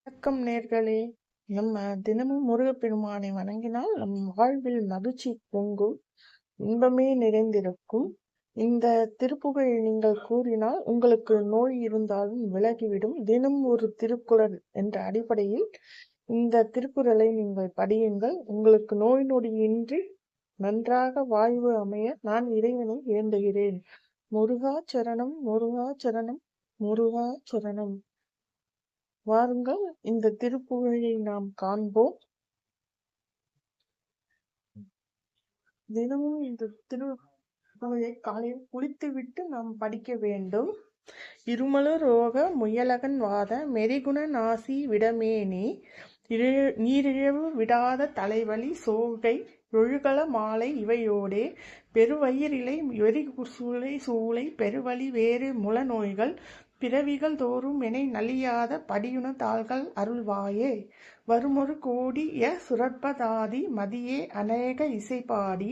வணக்கம் நேர்களே. நம்ம தினமும் முருகப்பெருமானை வணங்கினால் நம் வாழ்வில் மகிழ்ச்சி பொங்கும், இன்பமே நிறைந்திருக்கும். இந்த திருப்புகழை நீங்கள் கூறினால் உங்களுக்கு நோய் இருந்தாலும் விலகிவிடும். தினம் ஒரு திருக்குறள் என்ற அடிப்படையில் இந்த திருக்குறளை நீங்கள் படியுங்கள். உங்களுக்கு நோய் நொடியின்றி நன்றாக வாழ்வு அமைய நான் இறைவனை வேண்டுகிறேன். முருகா சரணம், முருகா சரணம், முருகா சரணம். வாருங்கள், இந்த திருப்புகழை நாம் காண்போம். தினமும் இந்த திருப்புகழை காலையில் குளித்துவிட்டு நாம் படிக்க வேண்டும். இருமலு ரோக முயலகன் வாத மெரிகுண நாசி விடமேனி நீரிழிவு விடாத தலைவலி சோகை ஒழுகல மாலை இவையோடே பெருவயிரிலை சூளை பெருவலி வேறு முல நோய்கள் பிறவிகள் தோறும் எனை நலியாத படியுண தாள்கள் அருள்வாயே. வருமொரு கோடிய சுரற்பதாதி மதியே அநேக இசைபாடி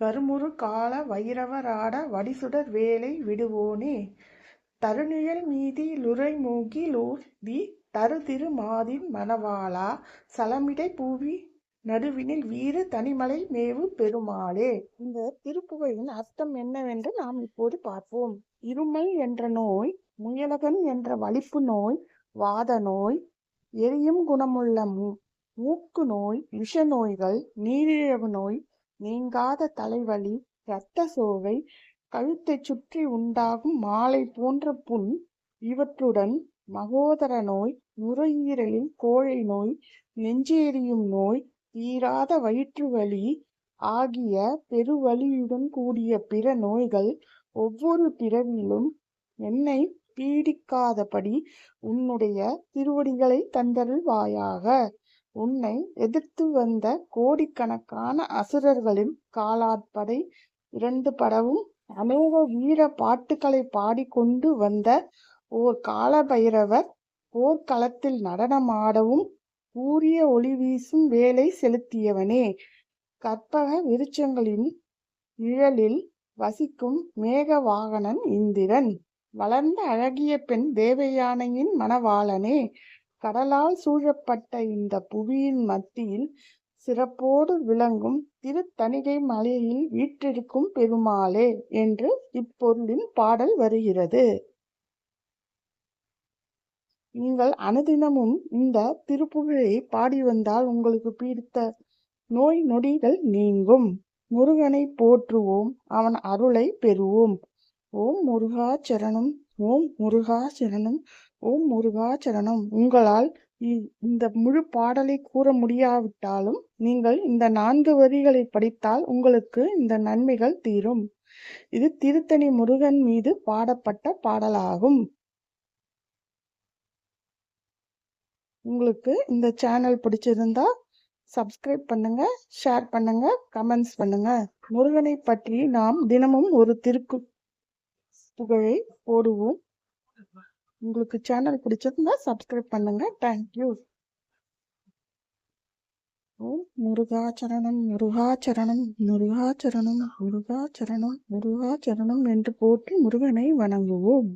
வருமுறு கால வைரவராட வடிசுடர் வேலை விடுவோனே. தருநிழல் மீதி லுறைமூகி லூர்தி தருதிரு மாதின் மணவாளா சலமிடை பூவி நடுவினில் வீறு தனிமலை மேவு பெருமாளே. இந்த திருப்புகழின் அர்த்தம் என்னவென்று நாம் இப்போது பார்ப்போம். இருமல் என்ற நோய், முயலகன் என்ற வலிப்பு நோய், வாத நோய், எரியும் குணமுள்ள மூக்கு நோய், விஷ நோய்கள், நீரிழிவு நோய், நீங்காத தலைவலி, இரத்த சோகை, கழுத்தைச் சுற்றி உண்டாகும் மாலை போன்ற புண், இவற்றுடன் மகோதர நோய், நுரையீரலில் கோழை நோய், நெஞ்சு எரியும் நோய், தீராத வயிற்று வலி ஆகிய பெருவலியுடன் கூடிய பிற நோய்கள் ஒவ்வொரு பிறவியிலும் என்னை பீடிக்காதபடி உன்னுடைய திருவடிகளை தந்தருள்வாயாக. உன்னை எதிர்த்து வந்த கோடிக்கணக்கான அசுரர்களின் காலாட்படை இரண்டு படவும் அநேக வீர பாட்டுக்களை பாடிக்கொண்டு வந்த ஓர் காலபைரவர் போர்க்களத்தில் நடனமாடவும் கூரிய ஒளி வீசும் வேலை செலுத்தியவனே. கற்பக விருட்சங்களின் நிழலில் வசிக்கும் மேக வாகனன் இந்திரன். வளர்ந்த அழகிய பெண் தேவயானையின் மணவாளனே. கடலால் சூழப்பட்ட இந்த புவியின் மத்தியில் சிறப்போடு விளங்கும் திருத்தணிகை மலையில் வீற்றிருக்கும் பெருமாளே என்று இப்பொருளின் பாடல் வருகிறது. நீங்கள் அனுதினமும் இந்த திருப்புகழை பாடி வந்தால் உங்களுக்கு பிடித்த நோய் நொடிகள் நீங்கும். முருகனை போற்றுவோம், அவன் அருளை பெறுவோம். ஓம் முருகா சரணம், ஓம் முருகா சரணம், ஓம் முருகா சரணம். உங்களால் இந்த முழு பாடலை கூற முடியாவிட்டாலும் நீங்கள் இந்த 4 வரிகளை படித்தால் உங்களுக்கு இந்த நன்மைகள் தீரும். இது திருத்தணி முருகன் மீது பாடப்பட்ட பாடலாகும். உங்களுக்கு இந்த சேனல் பிடிச்சிருந்தா சப்ஸ்கிரைப் பண்ணுங்க, ஷேர் பண்ணுங்க, கமெண்ட்ஸ் பண்ணுங்க. முருகனை பற்றி நாம் தினமும் ஒரு புகழை போடுவோம். உங்களுக்கு சேனல் பிடிச்சிருந்தா சப்ஸ்கிரைப் பண்ணுங்க. தேங்க்யூ. ஓம் முருகாச்சரணம், முருகாச்சரணம், முருகாச்சரணம், முருகாச்சரணம், முருகாச்சரணம் என்று போற்றி முருகனை வணங்குவோம்.